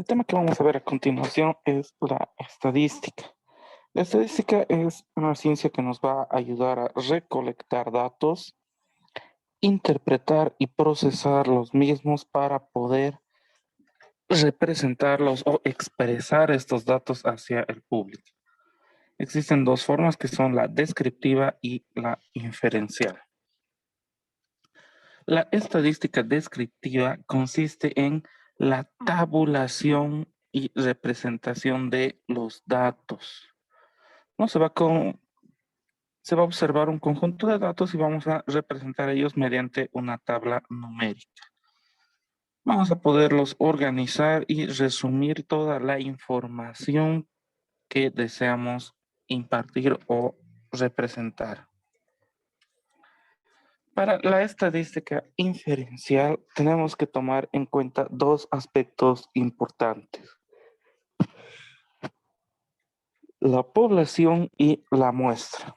El tema que vamos a ver a continuación es la estadística. La estadística es una ciencia que nos va a ayudar a recolectar datos, interpretar y procesar los mismos para poder representarlos o expresar estos datos hacia el público. Existen dos formas que son la descriptiva y la inferencial. La estadística descriptiva consiste en la tabulación y representación de los datos. No se va a observar un conjunto de datos y vamos a representar ellos mediante una tabla numérica. Vamos a poderlos organizar y resumir toda la información que deseamos impartir o representar. Para la estadística inferencial tenemos que tomar en cuenta dos aspectos importantes: la población y la muestra.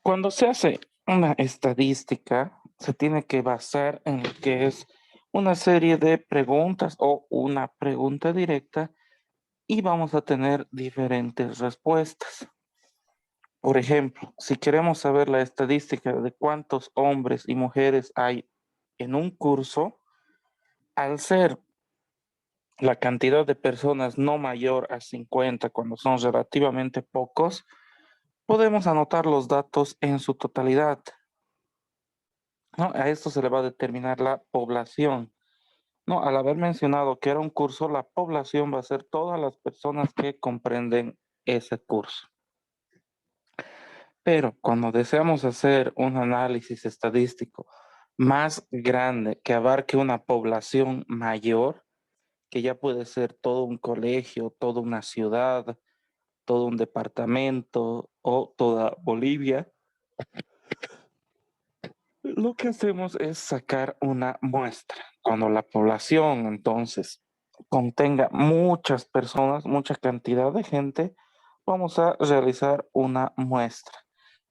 Cuando se hace una estadística, se tiene que basar en lo que es una serie de preguntas o una pregunta directa y vamos a tener diferentes respuestas. Por ejemplo, si queremos saber la estadística de cuántos hombres y mujeres hay en un curso, al ser la cantidad de personas no mayor a 50 cuando son relativamente pocos, podemos anotar los datos en su totalidad, ¿no? A esto se le va a determinar la población, ¿no? Al haber mencionado que era un curso, la población va a ser todas las personas que comprenden ese curso. Pero cuando deseamos hacer un análisis estadístico más grande que abarque una población mayor, que ya puede ser todo un colegio, toda una ciudad, todo un departamento o toda Bolivia, lo que hacemos es sacar una muestra. Cuando la población entonces contenga muchas personas, mucha cantidad de gente, vamos a realizar una muestra.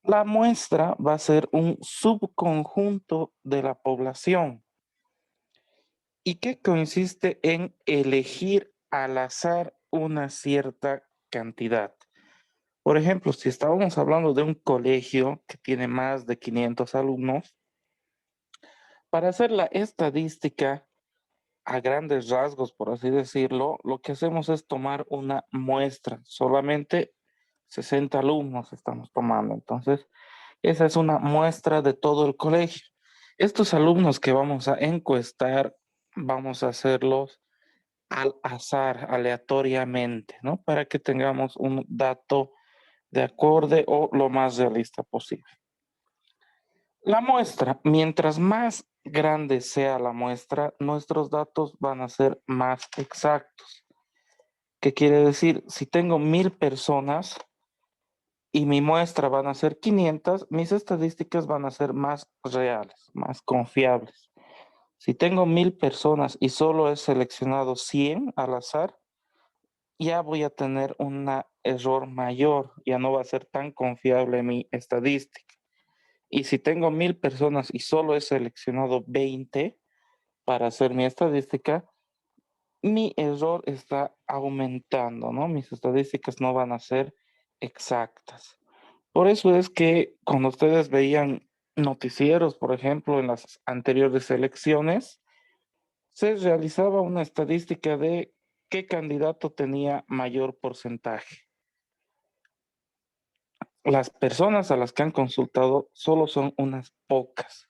La muestra va a ser un subconjunto de la población y que consiste en elegir al azar una cierta cantidad. Por ejemplo, si estábamos hablando de un colegio que tiene más de 500 alumnos, para hacer la estadística a grandes rasgos, por así decirlo, lo que hacemos es tomar una muestra. Solamente 60 alumnos estamos tomando. Entonces, esa es una muestra de todo el colegio. Estos alumnos que vamos a encuestar, vamos a hacerlos al azar, aleatoriamente, ¿no? Para que tengamos un dato de acorde o lo más realista posible. La muestra, mientras más grande sea la muestra, nuestros datos van a ser más exactos. ¿Qué quiere decir? Si tengo 1000 personas y mi muestra van a ser 500, mis estadísticas van a ser más reales, más confiables. Si tengo 1000 personas y solo he seleccionado 100 al azar, ya voy a tener un error mayor, ya no va a ser tan confiable mi estadística. Y si tengo 1000 personas y solo he seleccionado 20 para hacer mi estadística, mi error está aumentando, ¿no? Mis estadísticas no van a ser exactas. Por eso es que cuando ustedes veían noticieros, por ejemplo, en las anteriores elecciones, se realizaba una estadística de qué candidato tenía mayor porcentaje. Las personas a las que han consultado solo son unas pocas.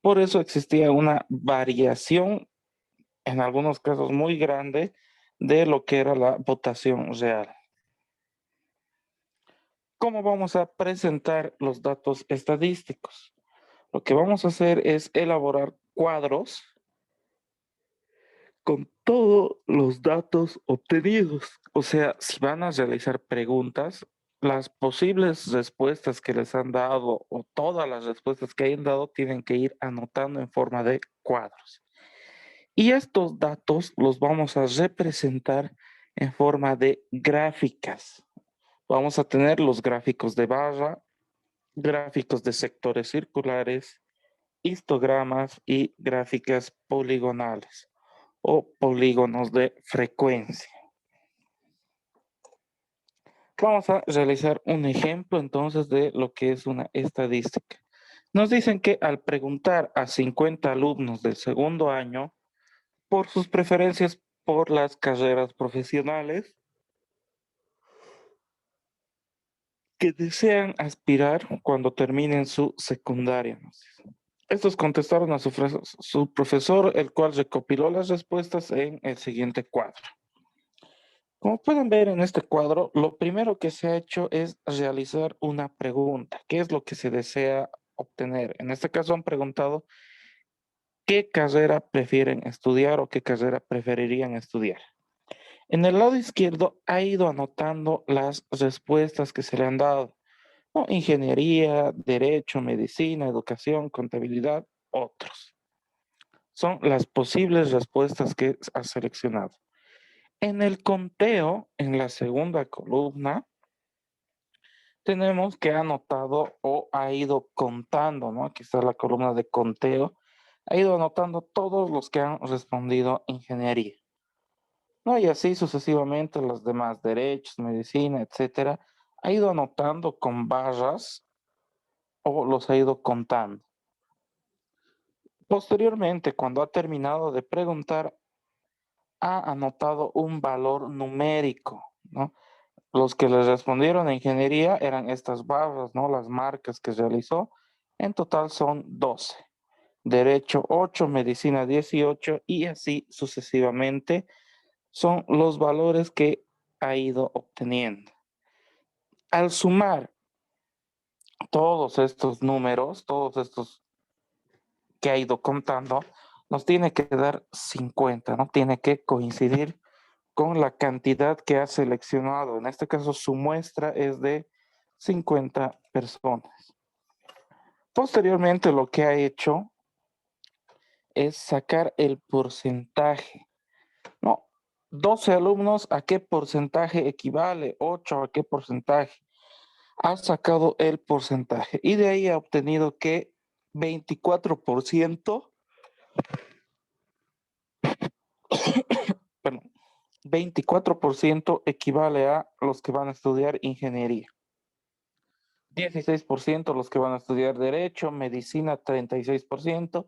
Por eso existía una variación, en algunos casos muy grande, de lo que era la votación real. ¿Cómo vamos a presentar los datos estadísticos? Lo que vamos a hacer es elaborar cuadros con todos los datos obtenidos. O sea, si van a realizar preguntas, las posibles respuestas que les han dado o todas las respuestas que hayan dado tienen que ir anotando en forma de cuadros. Y estos datos los vamos a representar en forma de gráficas. Vamos a tener los gráficos de barra, gráficos de sectores circulares, histogramas y gráficas poligonales. o polígonos de frecuencia. Vamos a realizar un ejemplo entonces de lo que es una estadística. Nos dicen que al preguntar a 50 alumnos del segundo año por sus preferencias por las carreras profesionales que desean aspirar cuando terminen su secundaria. Estos contestaron a su profesor, el cual recopiló las respuestas en el siguiente cuadro. Como pueden ver en este cuadro, lo primero que se ha hecho es realizar una pregunta. ¿Qué es lo que se desea obtener? En este caso han preguntado qué carrera prefieren estudiar o qué carrera preferirían estudiar. En el lado izquierdo ha ido anotando las respuestas que se le han dado, ¿no? Ingeniería, derecho, medicina, educación, contabilidad, otros. Son las posibles respuestas que ha seleccionado. En el conteo, en la segunda columna, tenemos que ha anotado o ha ido contando, ¿no? Aquí está la columna de conteo. Ha ido anotando todos los que han respondido ingeniería, ¿no? Y así sucesivamente los demás derechos, medicina, etcétera. Ha ido anotando con barras o los ha ido contando. Posteriormente, cuando ha terminado de preguntar, ha anotado un valor numérico, ¿no? Los que le respondieron a ingeniería eran estas barras, ¿no? Las marcas que realizó. En total son 12. Derecho 8, medicina 18 y así sucesivamente son los valores que ha ido obteniendo. Al sumar todos estos números, todos estos que ha ido contando, nos tiene que dar 50, ¿no? Tiene que coincidir con la cantidad que ha seleccionado. En este caso, su muestra es de 50 personas. Posteriormente, lo que ha hecho es sacar el porcentaje. No, 12 alumnos, ¿a qué porcentaje equivale? 8, ¿a qué porcentaje? Ha sacado el porcentaje y de ahí ha obtenido que 24%, perdón, 24% equivale a los que van a estudiar ingeniería. 16% los que van a estudiar derecho, medicina 36%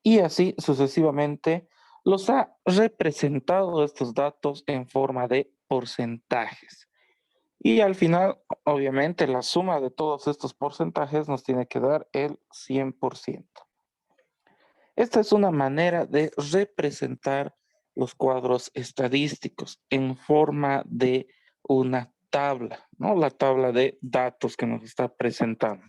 y así sucesivamente los ha representado estos datos en forma de porcentajes. Y al final, obviamente, la suma de todos estos porcentajes nos tiene que dar el 100%. Esta es una manera de representar los cuadros estadísticos en forma de una tabla, ¿no? La tabla de datos que nos está presentando.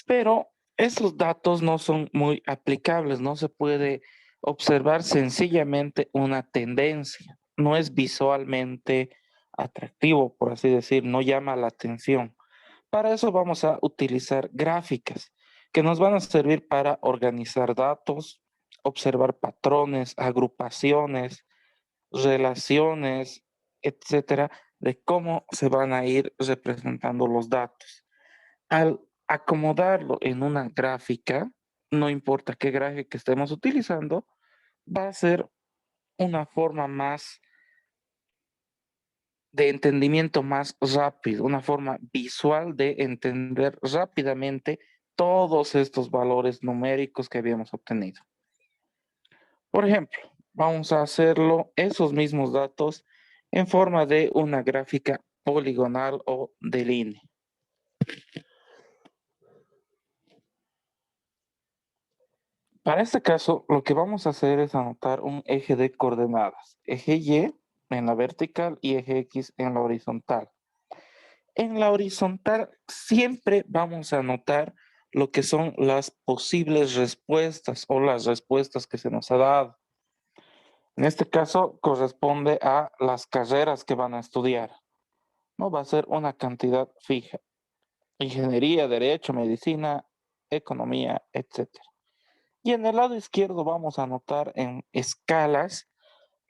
Pero esos datos no son muy aplicables, no se puede observar sencillamente una tendencia, no es visualmente atractivo, por así decir, no llama la atención. Para eso vamos a utilizar gráficas que nos van a servir para organizar datos, observar patrones, agrupaciones, relaciones, etcétera, de cómo se van a ir representando los datos. Al acomodarlo en una gráfica, no importa qué gráfica estemos utilizando, va a ser una forma más de entendimiento más rápido, una forma visual de entender rápidamente todos estos valores numéricos que habíamos obtenido. Por ejemplo, vamos a hacerlo, esos mismos datos, en forma de una gráfica poligonal o de línea. Para este caso, lo que vamos a hacer es anotar un eje de coordenadas, eje Y en la vertical y eje X en la horizontal. En la horizontal siempre vamos a anotar lo que son las posibles respuestas o las respuestas que se nos ha dado. En este caso corresponde a las carreras que van a estudiar. No va a ser una cantidad fija. Ingeniería, derecho, medicina, economía, etcétera. Y en el lado izquierdo vamos a anotar en escalas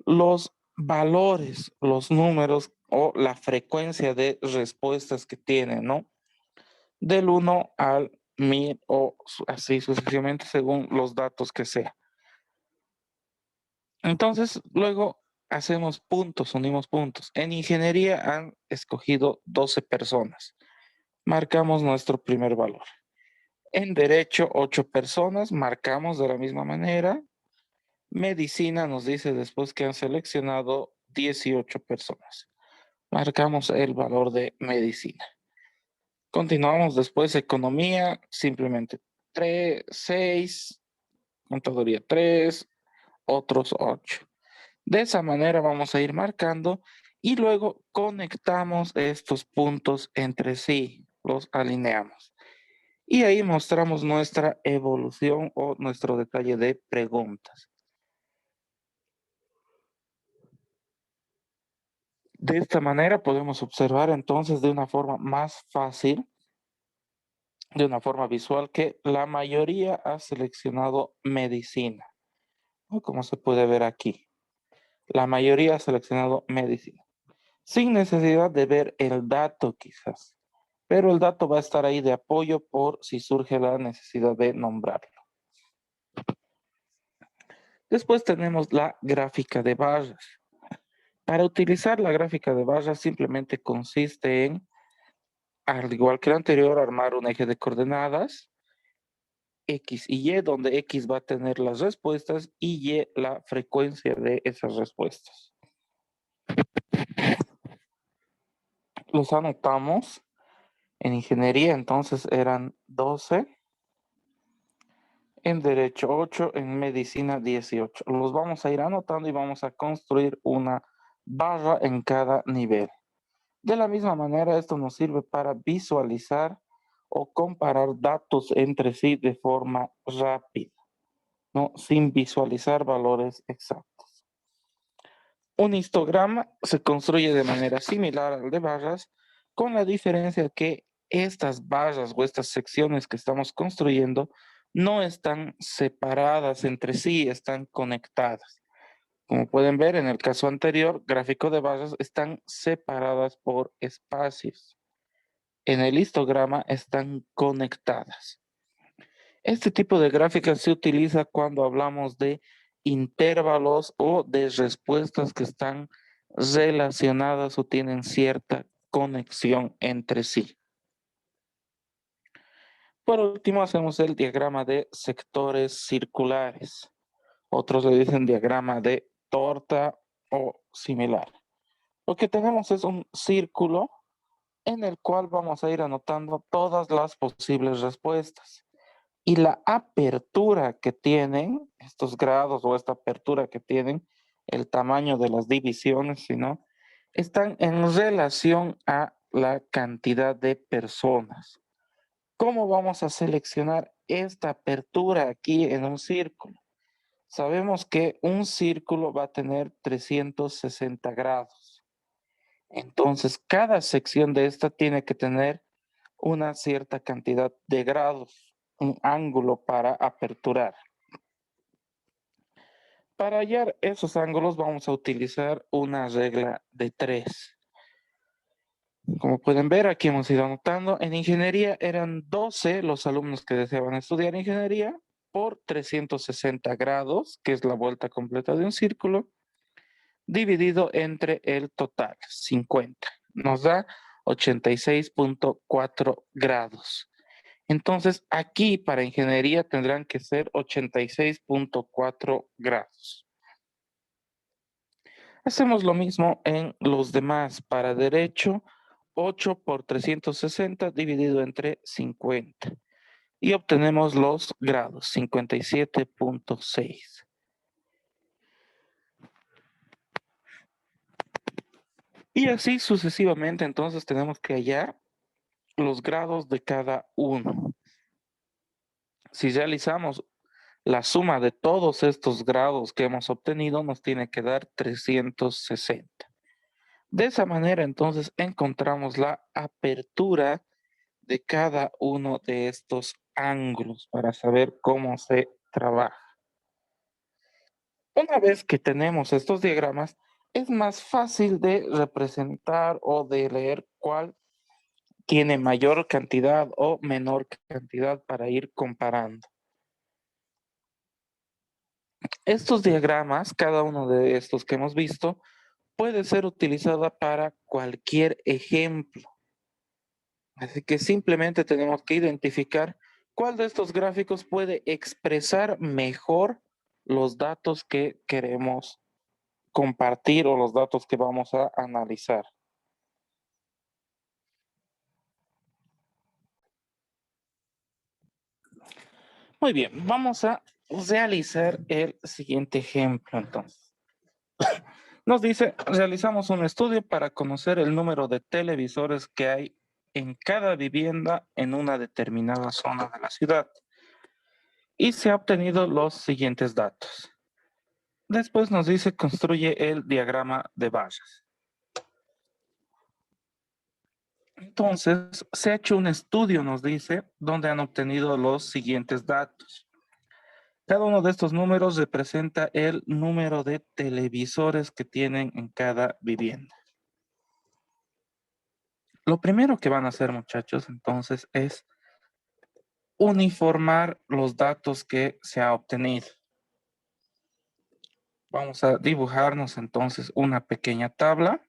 los valores, los números o la frecuencia de respuestas que tienen, ¿no? Del 1 al 1000 o así sucesivamente según los datos que sea. Entonces, luego hacemos puntos, unimos puntos. En ingeniería han escogido 12 personas. Marcamos nuestro primer valor. En derecho, 8 personas, marcamos de la misma manera. Medicina nos dice después que han seleccionado 18 personas. Marcamos el valor de medicina. Continuamos después, economía, simplemente 3, 6, contaduría 3, otros 8. De esa manera vamos a ir marcando y luego conectamos estos puntos entre sí, los alineamos. Y ahí mostramos nuestra evolución o nuestro detalle de preguntas. De esta manera podemos observar entonces de una forma más fácil, de una forma visual, que la mayoría ha seleccionado medicina, ¿no? Como se puede ver aquí. La mayoría ha seleccionado medicina, sin necesidad de ver el dato quizás, pero el dato va a estar ahí de apoyo por si surge la necesidad de nombrarlo. Después tenemos la gráfica de barras. Para utilizar la gráfica de barras simplemente consiste en, al igual que el anterior, armar un eje de coordenadas X y Y, donde X va a tener las respuestas y Y la frecuencia de esas respuestas. Los anotamos. En ingeniería entonces eran 12, en derecho 8, en medicina 18. Los vamos a ir anotando y vamos a construir una barra en cada nivel. De la misma manera, esto nos sirve para visualizar o comparar datos entre sí de forma rápida, ¿no? Sin visualizar valores exactos. Un histograma se construye de manera similar al de barras, con la diferencia que estas barras o estas secciones que estamos construyendo no están separadas entre sí, están conectadas. Como pueden ver en el caso anterior, gráfico de barras están separadas por espacios. En el histograma están conectadas. Este tipo de gráficas se utiliza cuando hablamos de intervalos o de respuestas que están relacionadas o tienen cierta conexión entre sí. Por último, hacemos el diagrama de sectores circulares. Otros le dicen diagrama de torta o similar. Lo que tenemos es un círculo en el cual vamos a ir anotando todas las posibles respuestas. Y la apertura que tienen estos grados o esta apertura que tienen, el tamaño de las divisiones, sino están en relación a la cantidad de personas. ¿Cómo vamos a seleccionar esta apertura aquí en un círculo? Sabemos que un círculo va a tener 360 grados. Entonces, cada sección de esta tiene que tener una cierta cantidad de grados, un ángulo para aperturar. Para hallar esos ángulos vamos a utilizar una regla de 3. Como pueden ver, aquí hemos ido anotando. En ingeniería eran 12 los alumnos que deseaban estudiar ingeniería por 360 grados, que es la vuelta completa de un círculo, dividido entre el total, 50. Nos da 86.4 grados. Entonces, aquí para ingeniería tendrán que ser 86.4 grados. Hacemos lo mismo en los demás. Para derecho, 8 por 360 dividido entre 50. Y obtenemos los grados, 57.6. Y así sucesivamente, entonces tenemos que hallar los grados de cada uno. Si realizamos la suma de todos estos grados que hemos obtenido, nos tiene que dar 360. De esa manera, entonces, encontramos la apertura de cada uno de estos ángulos para saber cómo se trabaja. Una vez que tenemos estos diagramas, es más fácil de representar o de leer cuál tiene mayor cantidad o menor cantidad para ir comparando. Estos diagramas, cada uno de estos que hemos visto, puede ser utilizada para cualquier ejemplo. Así que simplemente tenemos que identificar cuál de estos gráficos puede expresar mejor los datos que queremos compartir o los datos que vamos a analizar. Muy bien, vamos a realizar el siguiente ejemplo entonces. Nos dice, realizamos un estudio para conocer el número de televisores que hay en cada vivienda en una determinada zona de la ciudad. Y se ha obtenido los siguientes datos. Después nos dice, construye el diagrama de barras. Entonces, se ha hecho un estudio, nos dice, donde han obtenido los siguientes datos. Cada uno de estos números representa el número de televisores que tienen en cada vivienda. Lo primero que van a hacer, muchachos, entonces, es uniformar los datos que se ha obtenido. Vamos a dibujarnos entonces una pequeña tabla.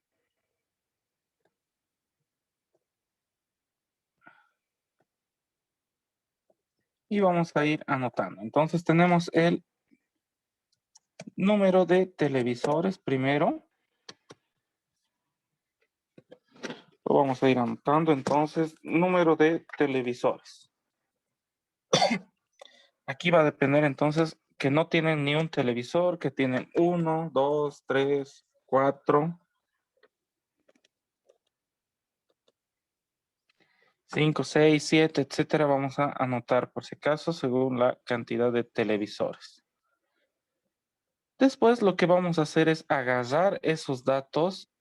Y vamos a ir anotando. Entonces tenemos el número de televisores primero. Lo vamos a ir anotando. Entonces, número de televisores. Aquí va a depender entonces que no tienen ni un televisor, que tienen 1, 2, 3, 4, 5, 6, 7, etcétera. Vamos a anotar por si acaso según la cantidad de televisores. Después lo que vamos a hacer es agarrar esos datos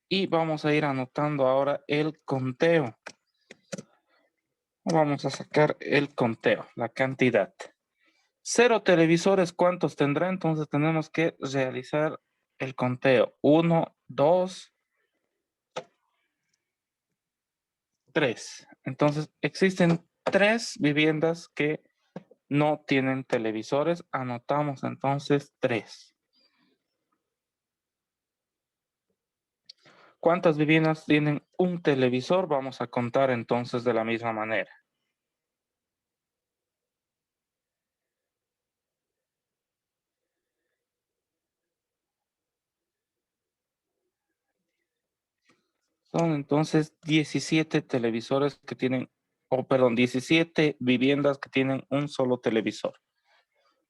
y vamos a ir anotando ahora el conteo. Vamos a sacar el conteo, la cantidad. 0 televisores, ¿cuántos tendrá? Entonces tenemos que realizar el conteo. 1, 2, 3. Entonces existen 3 viviendas que no tienen televisores. Anotamos entonces 3. ¿Cuántas viviendas tienen un televisor? Vamos a contar entonces de la misma manera. Son entonces 17 televisores que tienen, perdón, 17 viviendas que tienen un solo televisor.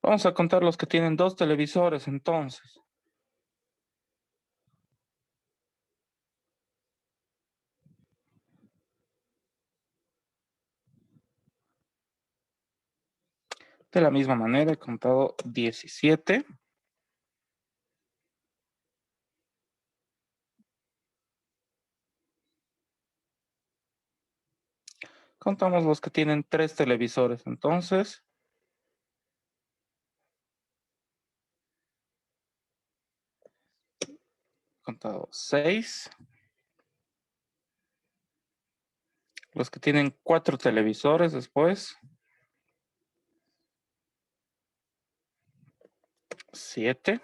Vamos a contar los que tienen 2 televisores entonces. De la misma manera he contado 17. Contamos los que tienen 3 televisores entonces. Contado 6. Los que tienen 4 televisores después. 7.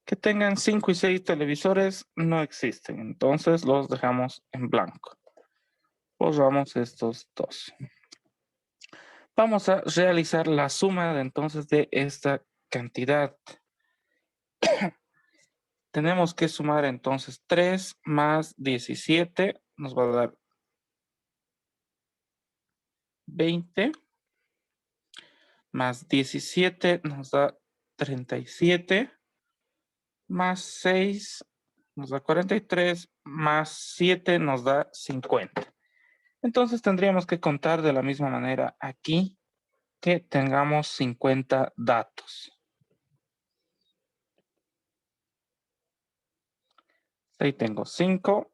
Que tengan 5 y 6 televisores no existen, entonces los dejamos en blanco. Borramos estos 2. Vamos a realizar la suma de entonces de esta cantidad. Tenemos que sumar entonces 3 más 17 nos va a dar 20, más 17 nos da 37, más 6 nos da 43, más 7 nos da 50. Entonces tendríamos que contar de la misma manera aquí que tengamos 50 datos. Ahí tengo 5,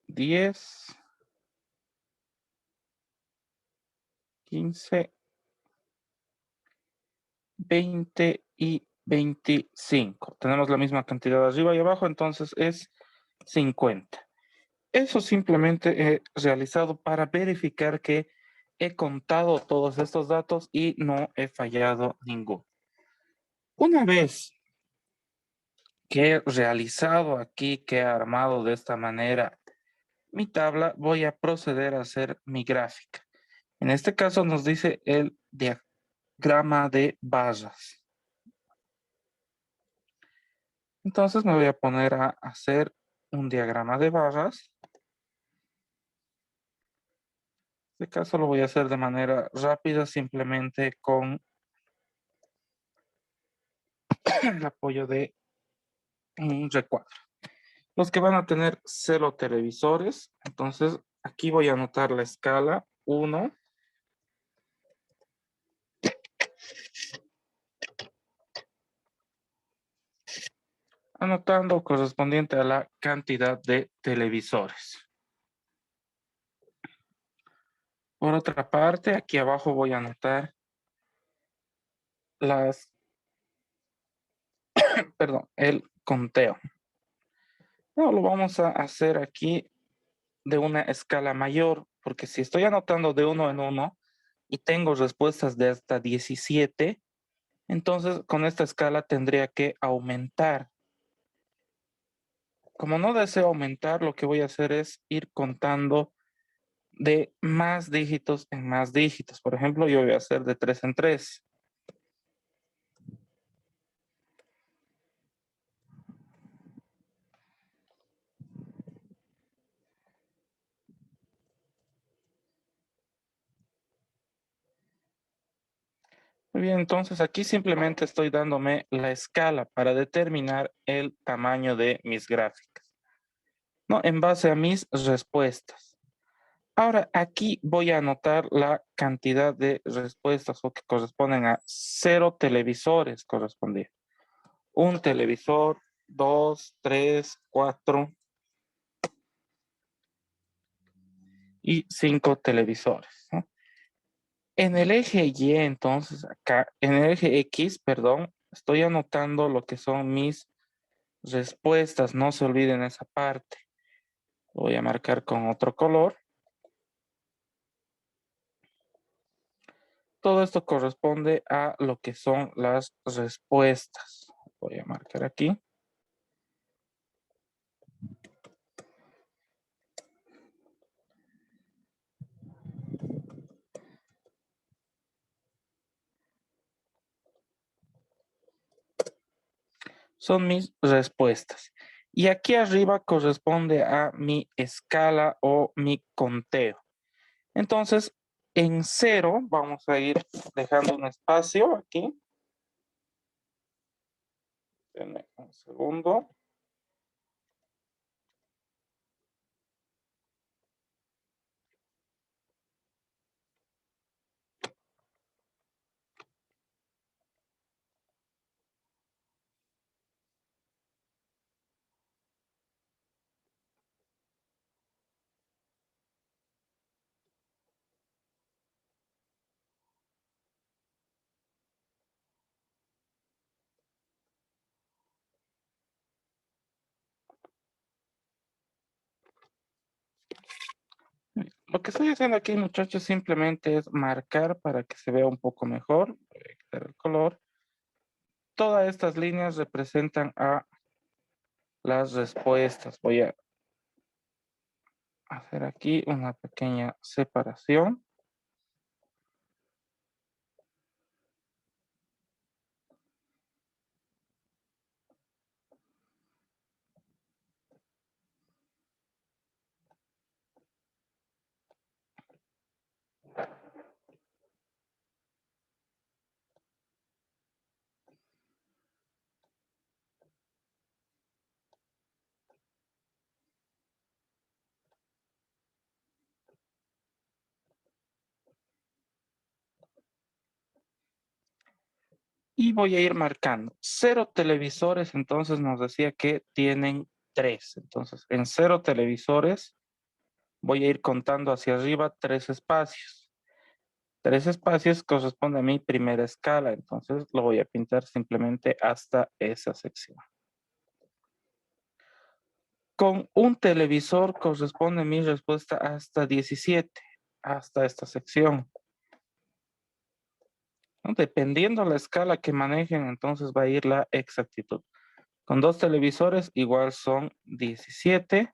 10, 15, 20 y 25. Tenemos la misma cantidad arriba y abajo, entonces es 50. Eso simplemente he realizado para verificar que he contado todos estos datos y no he fallado ninguno. Una vez que he realizado aquí, que he armado de esta manera mi tabla, voy a proceder a hacer mi gráfica. En este caso nos dice el diagrama de barras. Entonces me voy a poner a hacer un diagrama de barras. En este caso lo voy a hacer de manera rápida, simplemente con el apoyo de un recuadro. Los que van a tener 0 televisores, entonces aquí voy a anotar la escala 1, anotando correspondiente a la cantidad de televisores. Por otra parte, aquí abajo voy a anotar el conteo. No, lo vamos a hacer aquí de una escala mayor, porque si estoy anotando de uno en uno y tengo respuestas de hasta 17, entonces con esta escala tendría que aumentar. Como no deseo aumentar, lo que voy a hacer es ir contando de más dígitos en más dígitos. Por ejemplo, yo voy a hacer de 3 en 3. Muy bien, entonces aquí simplemente estoy dándome la escala para determinar el tamaño de mis gráficas, ¿no? En base a mis respuestas. Ahora, aquí voy a anotar la cantidad de respuestas o que corresponden a 0 televisores correspondía. Un televisor, 2, 3, 4 y 5 televisores, ¿no? En el eje Y, entonces, acá, en el eje X, perdón, estoy anotando lo que son mis respuestas. No se olviden esa parte. Lo voy a marcar con otro color. Todo esto corresponde a lo que son las respuestas. Voy a marcar aquí. Son mis respuestas. Y aquí arriba corresponde a mi escala o mi conteo. Entonces, en 0 vamos a ir dejando un espacio aquí. Denme un segundo. Lo que estoy haciendo aquí, muchachos, simplemente es marcar para que se vea un poco mejor. Voy a quitar el color. Todas estas líneas representan a las respuestas. Voy a hacer aquí una pequeña separación. Y voy a ir marcando. 0 televisores, entonces nos decía que tienen 3. Entonces, en 0 televisores voy a ir contando hacia arriba 3 espacios. 3 espacios corresponde a mi primera escala, entonces lo voy a pintar simplemente hasta esa sección. Con un televisor corresponde mi respuesta hasta 17, hasta esta sección, ¿no? Dependiendo la escala que manejen, entonces va a ir la exactitud. Con 2 televisores igual son 17.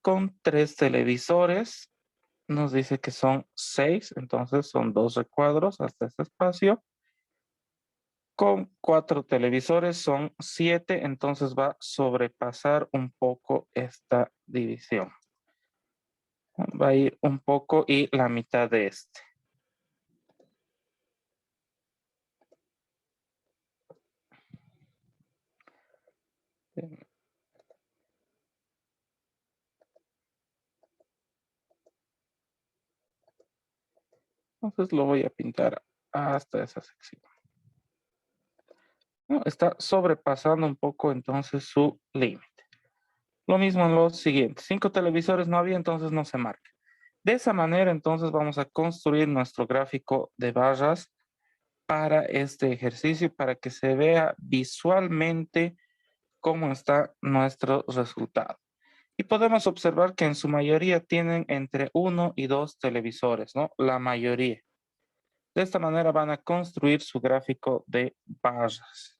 Con 3 televisores nos dice que son 6, entonces son 2 recuadros hasta este espacio. Con 4 televisores son 7, entonces va a sobrepasar un poco esta división. Va a ir un poco y la mitad de este. Entonces lo voy a pintar hasta esa sección. ¿No? Está sobrepasando un poco entonces su límite. Lo mismo en los siguientes. 5 televisores no había, entonces no se marca. De esa manera, entonces vamos a construir nuestro gráfico de barras para este ejercicio, para que se vea visualmente cómo está nuestro resultado. Y podemos observar que en su mayoría tienen entre 1 y 2 televisores, ¿no? La mayoría. De esta manera van a construir su gráfico de barras.